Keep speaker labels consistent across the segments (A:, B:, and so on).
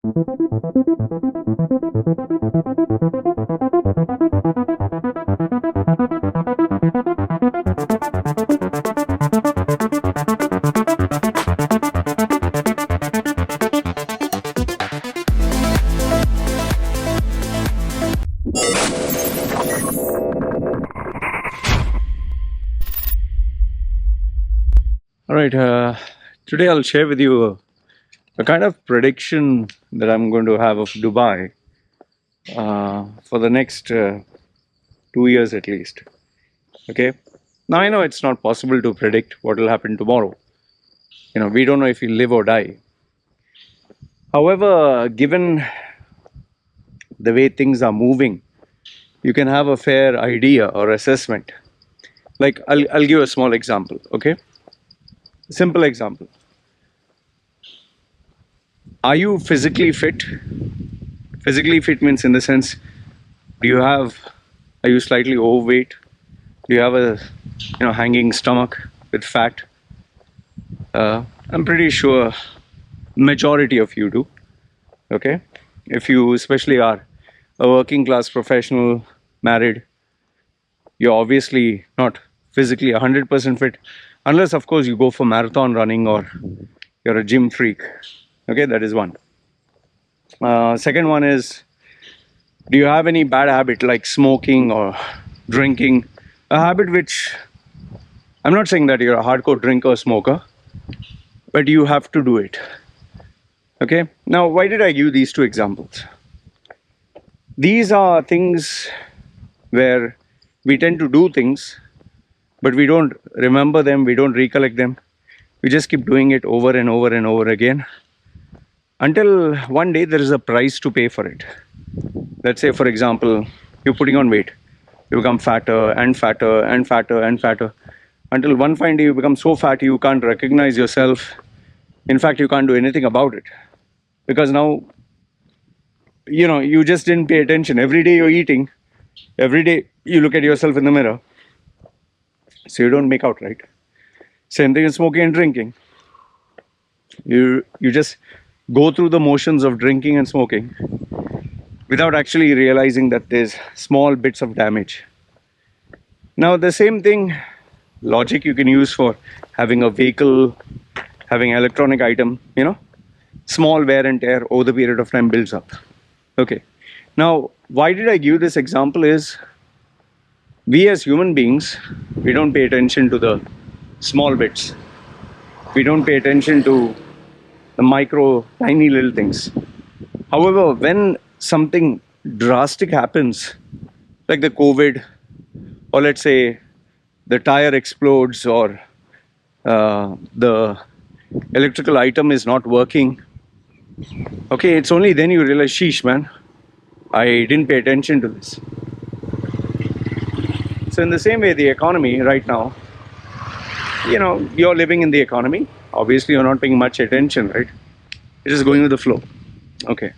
A: All right, today I'll share with you a kind of prediction that I'm going to have of Dubai for the next 2 years at least. Okay, now I know it's not possible to predict what will happen tomorrow. We don't know if we live or die. However, given the way things are moving, you can have a fair idea or assessment. Like I'll give a small example. Okay, simple example. Are you physically fit? Physically fit means in the sense, are you slightly overweight? Do you have a hanging stomach with fat? I'm pretty sure majority of you do. Okay, if you especially are a working class professional, married, you're obviously not physically 100% fit, unless of course you go for marathon running or you're a gym freak. Okay, that is one. Second one is, do you have any bad habit like smoking or drinking? A habit which, I'm not saying that you're a hardcore drinker or smoker, but you have to do it. Okay, now why did I give these two examples? These are things where we tend to do things, but we don't remember them, we don't recollect them. We just keep doing it over and over and over again until one day there is a price to pay for it. Let's say, for example, you're putting on weight. You become fatter and fatter and fatter and fatter until one fine day you become so fat you can't recognize yourself. In fact, you can't do anything about it because now, you just didn't pay attention. Every day you're eating, every day you look at yourself in the mirror, so you don't make out right. Same thing in smoking and drinking. You just go through the motions of drinking and smoking without actually realizing that there's small bits of damage. Now the same thing, logic you can use for having a vehicle, having an electronic item, small wear and tear over the period of time builds up. Okay, now why did I give this example is, we as human beings, we don't pay attention to the small bits. We don't pay attention to the micro, tiny little things. However, when something drastic happens, like the COVID, or let's say the tire explodes, or the electrical item is not working, okay, it's only then you realize, sheesh man, I didn't pay attention to this. So in the same way, the economy right now, you're living in the economy. Obviously, you're not paying much attention, right? You're just going with the flow. Okay.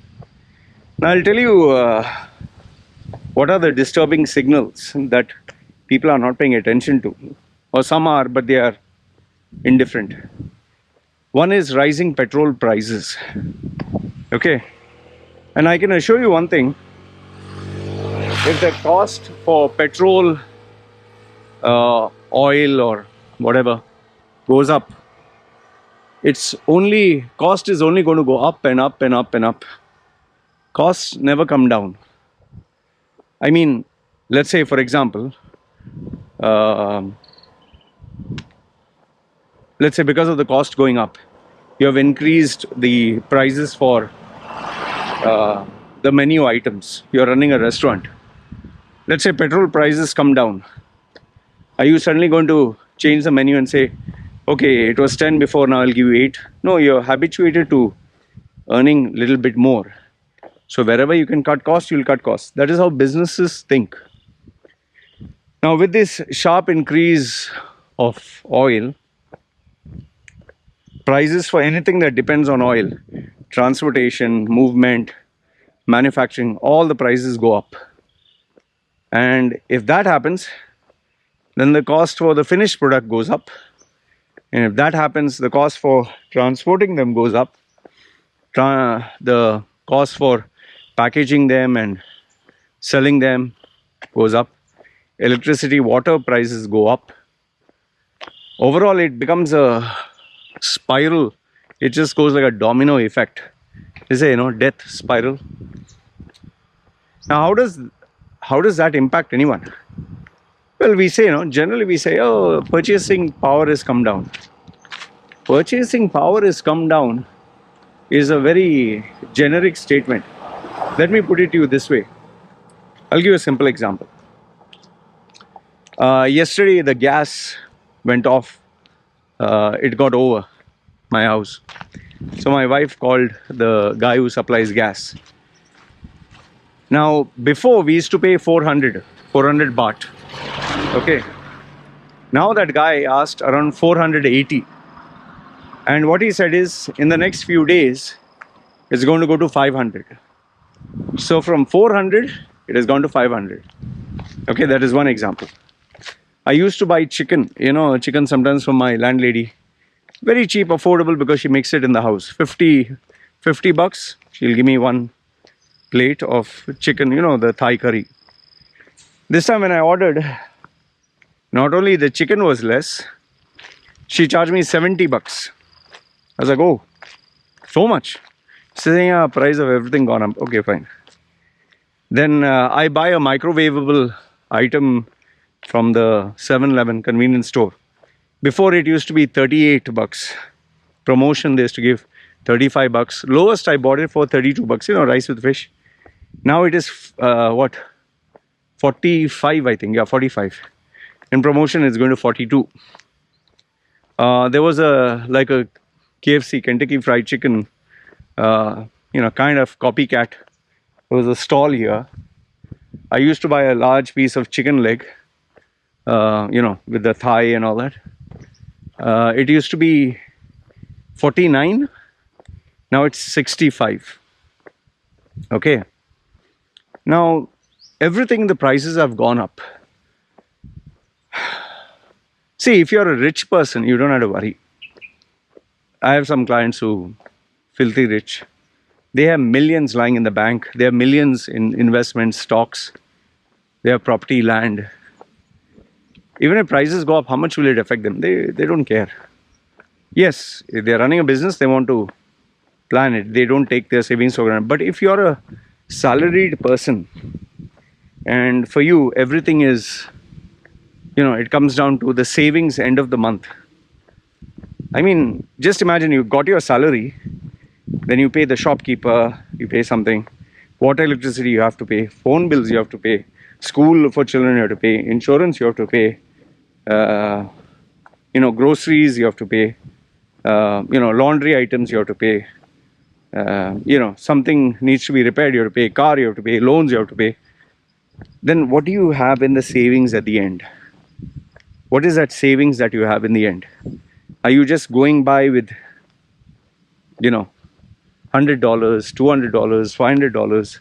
A: Now, I'll tell you what are the disturbing signals that people are not paying attention to. Or some are, but they are indifferent. One is rising petrol prices. Okay. And I can assure you one thing. If the cost for petrol, oil or whatever goes up, cost is only going to go up and up and up and up. Costs never come down. I mean, let's say for example, let's say because of the cost going up, you have increased the prices for the menu items. You're running a restaurant. Let's say petrol prices come down. Are you suddenly going to change the menu and say, okay, it was 10 before, now I'll give you 8? No, you're habituated to earning a little bit more. So wherever you can cut costs, you'll cut costs. That is how businesses think. Now with this sharp increase of oil, prices for anything that depends on oil, transportation, movement, manufacturing, all the prices go up. And if that happens, then the cost for the finished product goes up. And if that happens, the cost for transporting them goes up. The cost for packaging them and selling them goes up. Electricity, water prices go up. Overall, it becomes a spiral. It just goes like a domino effect. Is a death spiral. Now, how does that impact anyone? Well, we say generally we say, oh, purchasing power has come down. Purchasing power has come down is a very generic statement. Let me put it to you this way. I'll give you a simple example. Yesterday, the gas went off. It got over my house. So my wife called the guy who supplies gas. Now, before we used to pay 400 baht. Okay. Now that guy asked around 480. And what he said is, in the next few days, it's going to go to 500. So from 400, it has gone to 500. Okay, that is one example. I used to buy chicken, chicken sometimes from my landlady. Very cheap, affordable, because she makes it in the house. 50 bucks, she'll give me one plate of chicken, the Thai curry. This time when I ordered, not only the chicken was less, she charged me 70 bucks. I was like, oh, so much. She's saying, yeah, price of everything gone up. Okay, fine. Then I buy a microwavable item from the 7-Eleven convenience store. Before it used to be 38 bucks. Promotion, they used to give 35 bucks. Lowest I bought it for 32 bucks, rice with fish. Now it is, 45, I think. Yeah, 45. In promotion, it's going to 42. There was a KFC, Kentucky Fried Chicken, kind of copycat. There was a stall here. I used to buy a large piece of chicken leg, with the thigh and all that. It used to be 49. Now it's 65. Okay. Now, everything, the prices have gone up. See, if you're a rich person, you don't have to worry. I have some clients who filthy rich. They have millions lying in the bank. They have millions in investments, stocks. They have property, land. Even if prices go up, how much will it affect them? They don't care. Yes, if they're running a business, they want to plan it. They don't take their savings for granted. But if you're a salaried person, and for you, everything is, it comes down to the savings end of the month. I mean, just imagine you got your salary, then you pay the shopkeeper, you pay something, water, electricity you have to pay, phone bills you have to pay, school for children you have to pay, insurance you have to pay, groceries you have to pay, laundry items you have to pay, something needs to be repaired, you have to pay, car you have to pay, loans you have to pay. Then what do you have in the savings at the end? What is that savings that you have in the end? Are you just going by with, $100, $200, $500?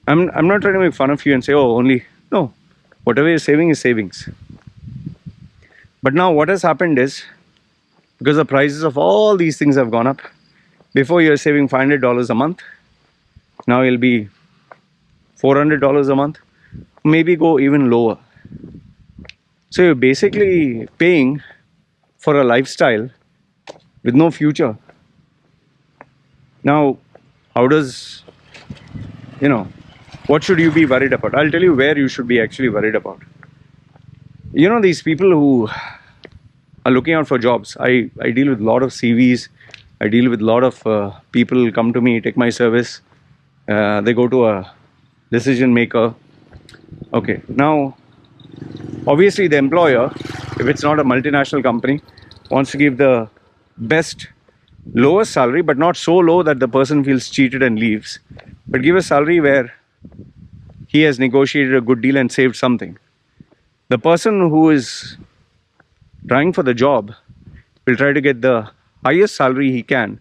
A: I'm not trying to make fun of you and say, oh, only, no. Whatever you're saving is savings. But now what has happened is, because the prices of all these things have gone up, before you're saving $500 a month, now it'll be $400 a month, maybe go even lower. So you're basically paying for a lifestyle with no future. Now, how does, what should you be worried about? I'll tell you where you should be actually worried about. These people who are looking out for jobs, I deal with a lot of CVs. I deal with a lot of people come to me, take my service. They go to a decision maker. Okay, now, obviously the employer, if it's not a multinational company, wants to give the best, lowest salary, but not so low that the person feels cheated and leaves. But give a salary where he has negotiated a good deal and saved something. The person who is trying for the job will try to get the highest salary he can,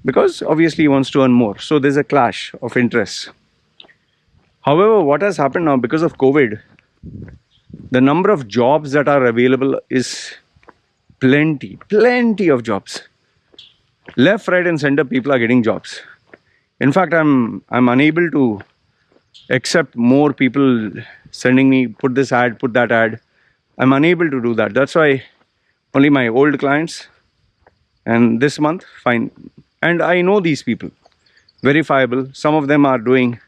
A: because obviously he wants to earn more. So there's a clash of interests. However, what has happened now because of COVID, the number of jobs that are available is plenty of jobs. Left, right and center, people are getting jobs. In fact, I'm unable to accept more people sending me, put this ad, put that ad. I'm unable to do that. That's why only my old clients, and this month, fine. And I know these people, verifiable. Some of them are doing,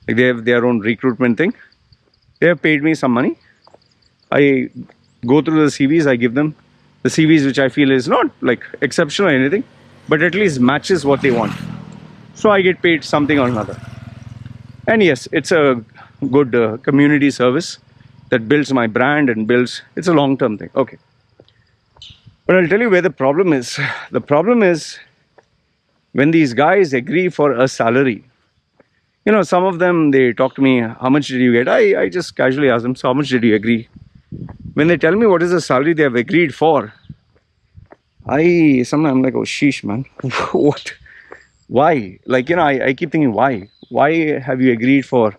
A: like, they have their own recruitment thing. They have paid me some money. I go through the CVs, I give them the CVs which I feel is not like exceptional or anything, but at least matches what they want. So I get paid something or another. And yes, it's a good community service that builds my brand and builds, it's a long term thing. Okay. But I'll tell you where the problem is. The problem is when these guys agree for a salary. You know, some of them, they talk to me, how much did you get? I just casually ask them, so how much did you agree? When they tell me what is the salary they have agreed for, sometimes I'm like, oh sheesh, man. What? Why? Like, you know, I keep thinking, why? Why have you agreed for,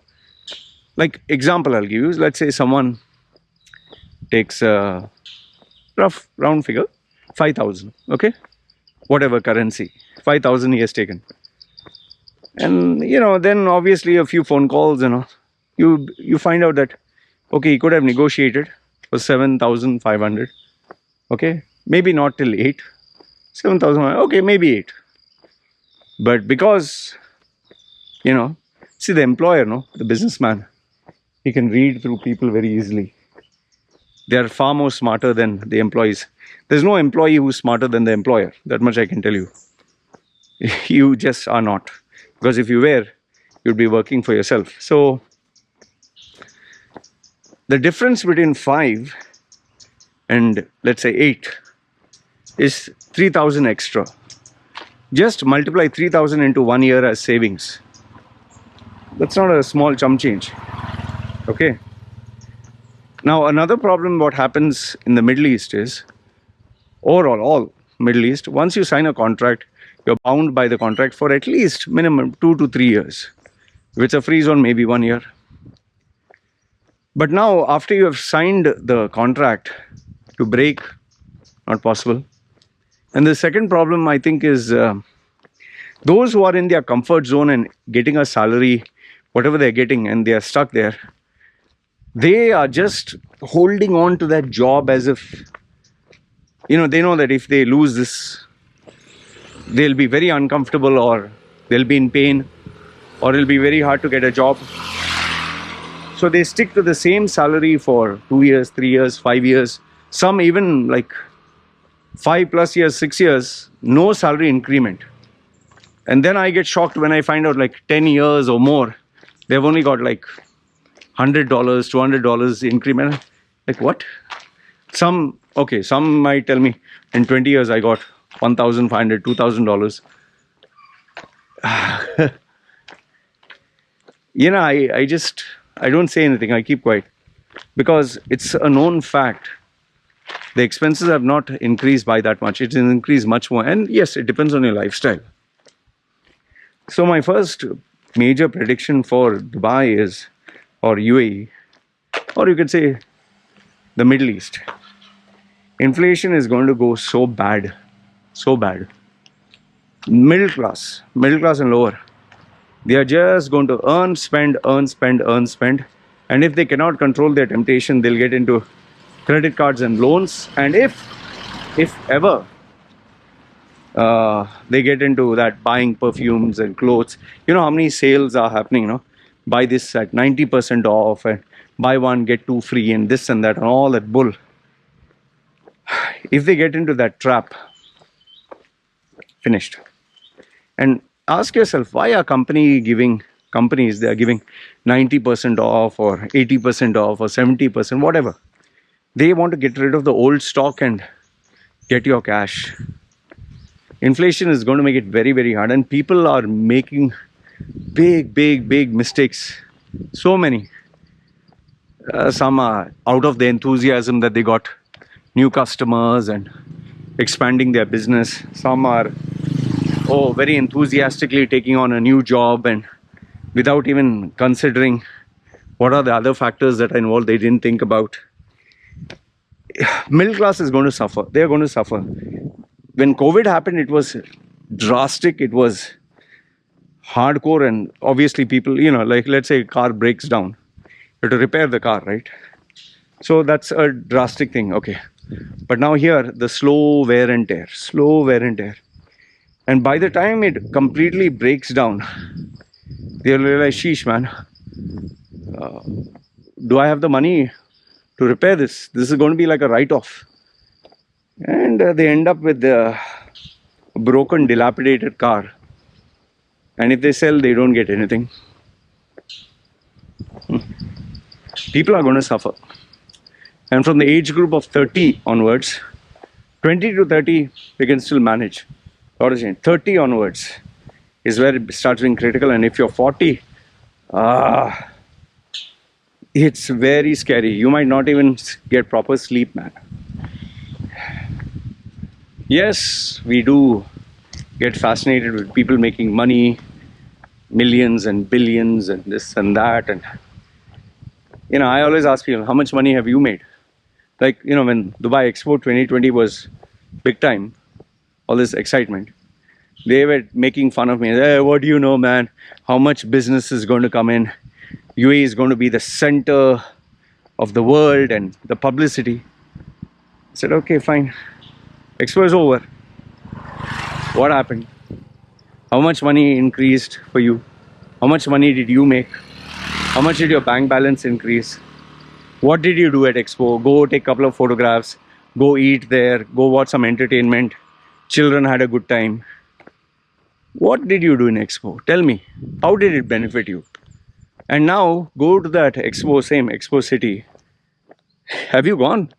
A: like, example I'll give you. Let's say someone takes a rough round figure, 5,000, okay? Whatever currency, 5,000 he has taken. And, you know, then obviously a few phone calls, you know, you find out that, okay, he could have negotiated for 7,500, okay? Maybe not till 8, 7,000, okay, maybe 8. But because, you know, see the employer, no, the businessman, he can read through people very easily. They are far more smarter than the employees. There's no employee who's smarter than the employer. That much I can tell you. You just are not. Because if you were, you'd be working for yourself. So the difference between 5 and let's say 8 is 3,000 extra. Just multiply 3,000 into 1 year as savings. That's not a small chump change. Okay. Now another problem what happens in the Middle East is, overall, all Middle East, once you sign a contract, you're bound by the contract for at least minimum 2 to 3 years. If it's a free zone, maybe 1 year. But now, after you have signed the contract, to break, not possible. And the second problem, I think, is those who are in their comfort zone and getting a salary, whatever they're getting, and they are stuck there, they are just holding on to that job as if, you know, they know that if they lose this, they'll be very uncomfortable, or they'll be in pain, or it'll be very hard to get a job. So they stick to the same salary for 2 years, 3 years, 5 years, some even like 5+ years, 6 years, no salary increment. And then I get shocked when I find out like 10 years or more, they've only got like $100, $200 increment. Like what? Some might tell me in 20 years I got $1,500, $2,000. You know, I don't say anything. I keep quiet because it's a known fact. The expenses have not increased by that much. It's increased much more. And yes, it depends on your lifestyle. So my first major prediction for Dubai is, or UAE, or you could say the Middle East, inflation is going to go so bad, so bad. Middle class and lower, they are just going to earn, spend, earn, spend, earn, spend. And if they cannot control their temptation, they'll get into credit cards and loans. And if ever they get into that buying perfumes and clothes, you know how many sales are happening, you know, buy this at 90% off and buy one get two free and this and that and all that bull. If they get into that trap, finished. And ask yourself, why are companies they are giving 90% off or 80% off or 70%, whatever. They want to get rid of the old stock and get your cash. Inflation is going to make it very, very hard, and people are making big mistakes. So many. Some are out of the enthusiasm that they got new customers and expanding their business. Some are very enthusiastically taking on a new job and without even considering what are the other factors that are involved they didn't think about. Middle class is going to suffer. They are going to suffer. When COVID happened, it was drastic. It was hardcore, and obviously people, you know, like let's say a car breaks down, you have to repair the car, right? So that's a drastic thing, okay. But now here, the slow wear and tear, slow wear and tear. And by the time it completely breaks down, they'll realize, sheesh, man, do I have the money to repair this? This is going to be like a write-off. And they end up with a broken, dilapidated car. And if they sell, they don't get anything. People are going to suffer. And from the age group of 30 onwards, 20 to 30, we can still manage. 30 onwards is where it starts being critical. And if you're 40, it's very scary. You might not even get proper sleep, man. Yes, we do get fascinated with people making money, millions and billions and this and that. And, you know, I always ask people, how much money have you made? Like, you know, when Dubai Expo 2020 was big time, all this excitement, they were making fun of me. Hey, what do you know, man? How much business is going to come in? UAE is going to be the center of the world and the publicity. I said, okay, fine. Expo is over. What happened? How much money increased for you? How much money did you make? How much did your bank balance increase? What did you do at Expo? Go take a couple of photographs, go eat there, go watch some entertainment. Children had a good time. What did you do in Expo? Tell me, how did it benefit you? And now go to that Expo, same Expo city. Have you gone?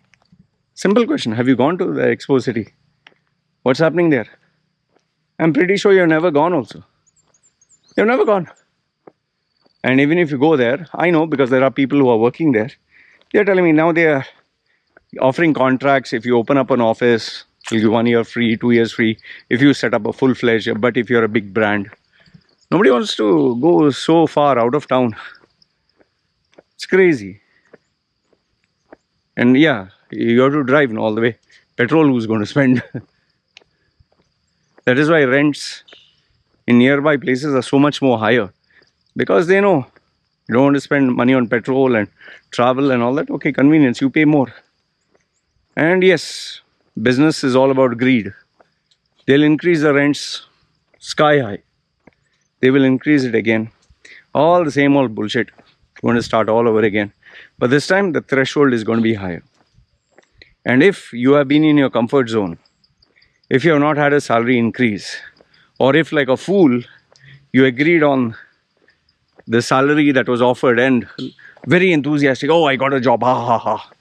A: Simple question. Have you gone to the Expo city? What's happening there? I'm pretty sure you've never gone also. You've never gone. And even if you go there, I know because there are people who are working there. They're telling me now they are offering contracts. If you open up an office, you'll give 1 year free, 2 years free. If you set up a full-fledged, but if you're a big brand, nobody wants to go so far out of town. It's crazy. And yeah, you have to drive all the way. Petrol, who's going to spend? That is why rents in nearby places are so much more higher. Because they know you don't want to spend money on petrol and travel and all that. Okay, convenience, you pay more. And yes, business is all about greed. They'll increase the rents sky high. They will increase it again. All the same old bullshit. Going to start all over again. But this time the threshold is going to be higher. And if you have been in your comfort zone, if you have not had a salary increase, or if like a fool, you agreed on the salary that was offered and very enthusiastic, oh, I got a job, ha ha ha.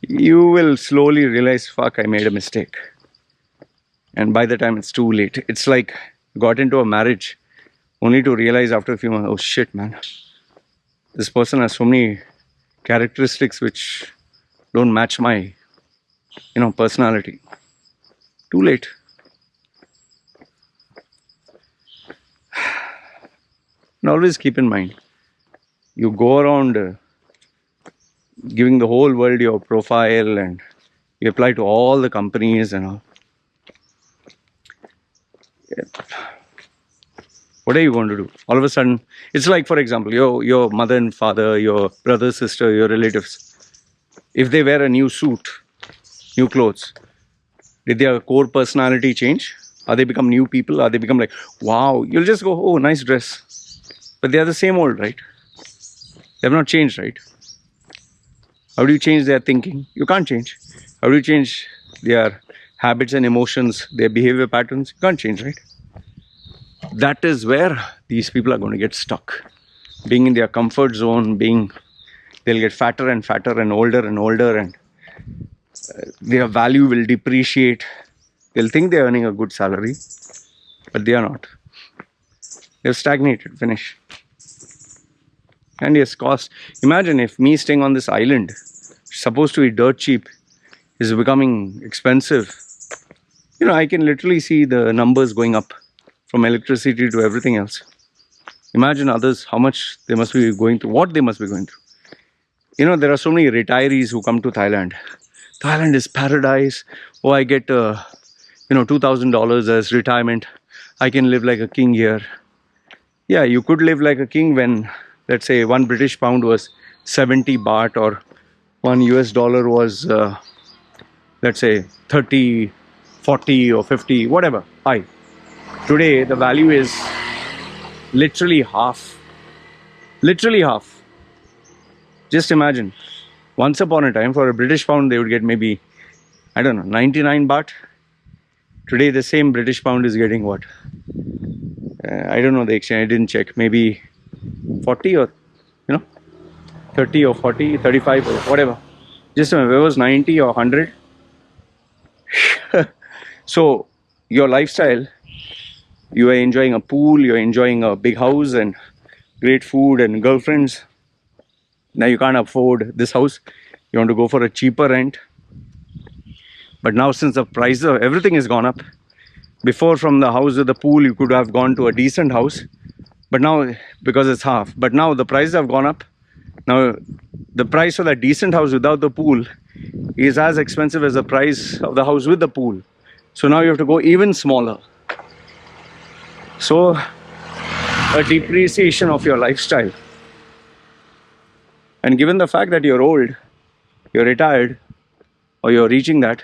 A: You will slowly realize, fuck, I made a mistake. And by the time it's too late, it's like you got into a marriage only to realize after a few months, oh shit, man, this person has so many characteristics which don't match my, personality. Too late. And always keep in mind, you go around giving the whole world your profile and you apply to all the companies and all. Yeah. What are you going to do? All of a sudden, it's like, for example, your mother and father, your brother, sister, your relatives. If they wear a new suit, new clothes, did their core personality change? Are they become new people? Are they become like, wow, you'll just go, oh, nice dress. But they are the same old, right? They have not changed, right? How do you change their thinking? You can't change. How do you change their habits and emotions, their behavior patterns? You can't change, right? That is where these people are going to get stuck. Being in their comfort zone, they'll get fatter and fatter and older, and their value will depreciate. They'll think they're earning a good salary, but they are not. They've stagnated, finish. And yes, cost. Imagine if me staying on this island, supposed to be dirt cheap, is becoming expensive. I can literally see the numbers going up from electricity to everything else. Imagine others, how much they must be going through, what they must be going through. There are so many retirees who come to Thailand. Thailand is paradise. Oh, I get, $2,000 as retirement. I can live like a king here. Yeah, you could live like a king when, let's say, one British pound was 70 baht, or one US dollar was, let's say, 30, 40, or 50, whatever. High. Today, the value is literally half. Literally half. Just imagine. Once upon a time, for a British pound, they would get maybe, I don't know, 99 baht. Today, the same British pound is getting what? I don't know the exchange, I didn't check. Maybe 40, or, 30 or 40, 35 or whatever. Just remember, it was 90 or 100. So, your lifestyle, you are enjoying a pool, you're enjoying a big house and great food and girlfriends. Now you can't afford this house. You want to go for a cheaper rent. But now, since the price of everything has gone up, before from the house with the pool, you could have gone to a decent house. But now, because it's half, but now the prices have gone up. Now, the price of that decent house without the pool is as expensive as the price of the house with the pool. So now you have to go even smaller. So, a depreciation of your lifestyle. And given the fact that you're old, you're retired, or you're reaching that,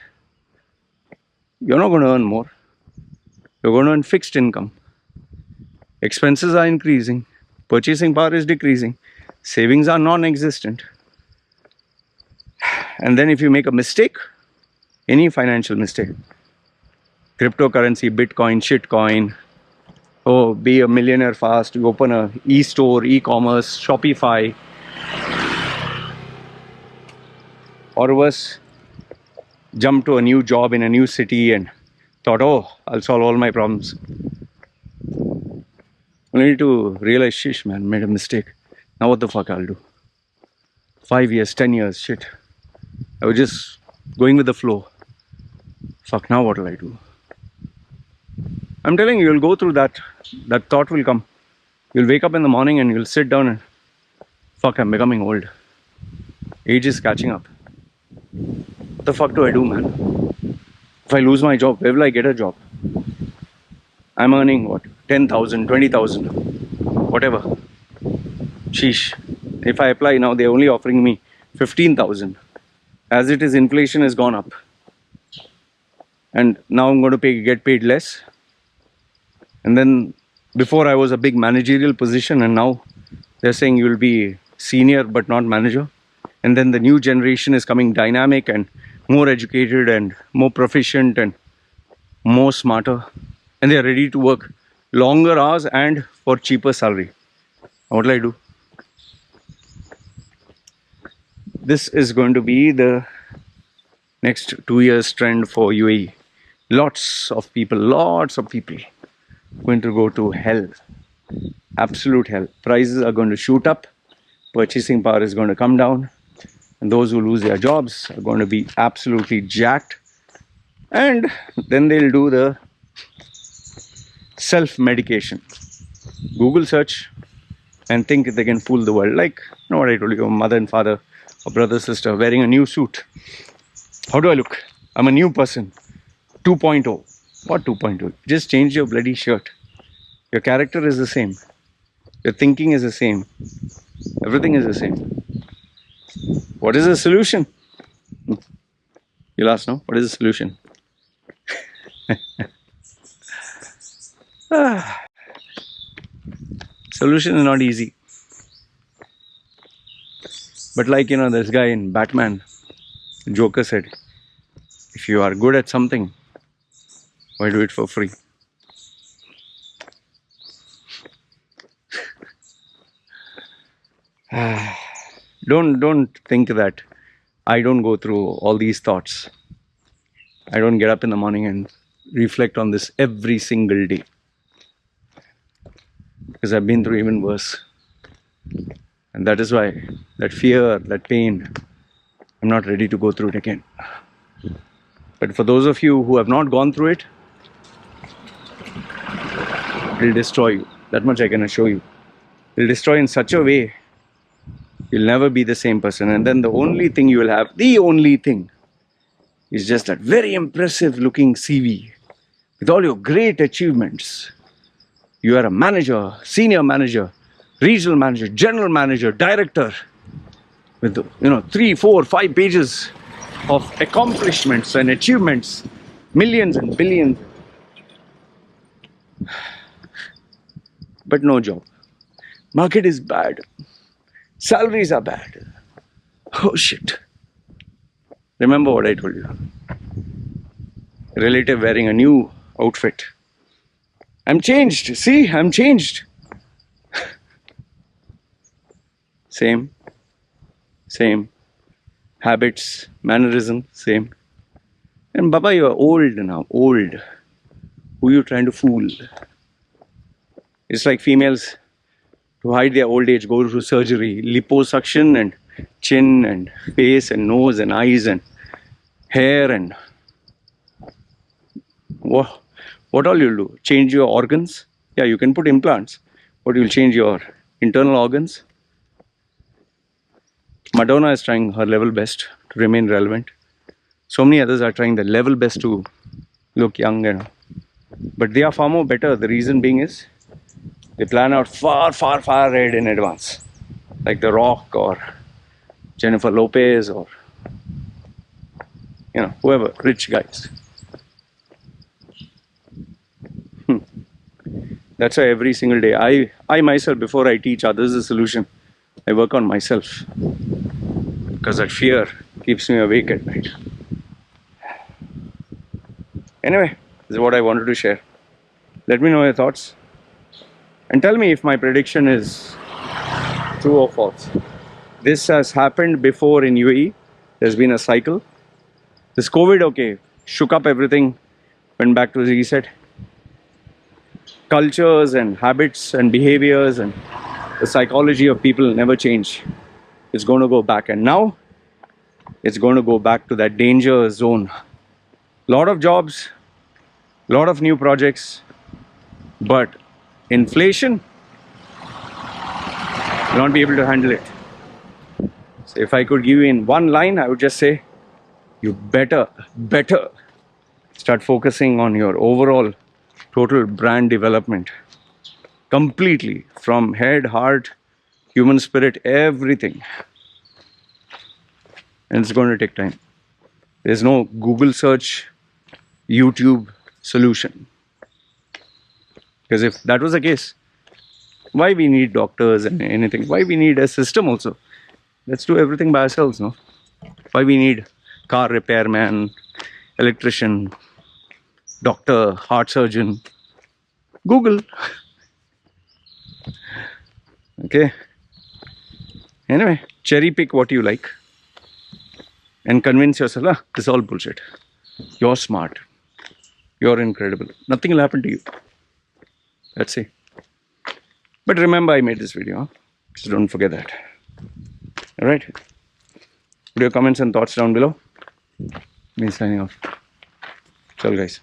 A: you're not going to earn more. You're going to earn fixed income. Expenses are increasing. Purchasing power is decreasing. Savings are non-existent. And then if you make a mistake, any financial mistake, cryptocurrency, Bitcoin, shitcoin, oh, be a millionaire fast, you open a e-store, e-commerce, Shopify, or worse, jump to a new job in a new city and thought, oh, I'll solve all my problems. Only to realize, shish, man, made a mistake. Now what the fuck I'll do? 5 years, 10 years, shit. I was just going with the flow. Fuck, now what will I do? I'm telling you, you'll go through that. That thought will come. You'll wake up in the morning and you'll sit down and, fuck, I'm becoming old. Age is catching up. What the fuck do I do, man? If I lose my job, where will I get a job? I'm earning what? 10,000, 20,000, whatever. Sheesh. If I apply now, they're only offering me 15,000. As it is, inflation has gone up. And now I'm going to get paid less. And then before I was a big managerial position, and now they're saying you'll be senior but not manager. And then the new generation is coming dynamic and more educated and more proficient and more smarter. And they're ready to work longer hours and for cheaper salary. What will I do? This is going to be the next 2 years trend for UAE. Lots of people going to go to hell. Absolute hell. Prices are going to shoot up. Purchasing power is going to come down. And those who lose their jobs are going to be absolutely jacked. And then they'll do the self-medication. Google search and think they can fool the world. Like, you know what I told you, mother and father or brother, sister wearing a new suit. How do I look? I'm a new person. 2.0. What 2.0? Just change your bloody shirt. Your character is the same. Your thinking is the same. Everything is the same. What is the solution? You'll ask, no? What is the solution? Solution is not easy. But like, this guy in Batman, Joker said, if you are good at something, why do it for free? Don't think that I don't go through all these thoughts. I don't get up in the morning and reflect on this every single day. Because I've been through even worse. And that is why that fear, that pain, I'm not ready to go through it again. But for those of you who have not gone through it, it'll destroy you. That much I can assure you. It'll destroy in such a way, you'll never be the same person. And then the only thing you will have, is just that very impressive looking CV with all your great achievements. You are a manager, senior manager, regional manager, general manager, director, with 3, 4, 5 pages of accomplishments and achievements, millions and billions, but no job. Market is bad. Salaries are bad. Oh shit. Remember what I told you. Relative wearing a new outfit. I'm changed. See, I'm changed. Same. Habits, mannerism, same. And Baba, you are old now. Old. Who are you trying to fool? It's like females, to hide their old age, go through surgery, liposuction, and chin and face and nose and eyes and hair and what all you'll do? Change your organs? Yeah, you can put implants, but you'll change your internal organs. Madonna is trying her level best to remain relevant. So many others are trying their level best to look young, but they are far more better. The reason being is they plan out far ahead in advance, like The Rock or Jennifer Lopez or whoever, rich guys. That's why every single day I myself, before I teach others the solution, I work on myself, because that fear keeps me awake at night. Anyway, this is what I wanted to share. Let me know your thoughts and tell me if my prediction is true or false. This has happened before in UAE. There's been a cycle. This COVID, okay, shook up everything, went back to reset. Cultures and habits and behaviors and the psychology of people never change. It's going to go back, and now it's going to go back to that danger zone. Lot of jobs, lot of new projects, but inflation, you'll not be able to handle it. So if I could give you in one line, I would just say, you better start focusing on your overall total brand development. Completely, from head, heart, human spirit, everything. And it's going to take time. There's no Google search, YouTube solution. Because if that was the case, why we need doctors and anything? Why we need a system also? Let's do everything by ourselves, no? Why we need car repairman, electrician, doctor, heart surgeon? Google. Okay. Anyway, cherry pick what you like and convince yourself, this is all bullshit. You're smart. You're incredible. Nothing will happen to you. Let's see. But remember, I made this video. So don't forget that. Alright? Put your comments and thoughts down below. Me signing off. Ciao, guys.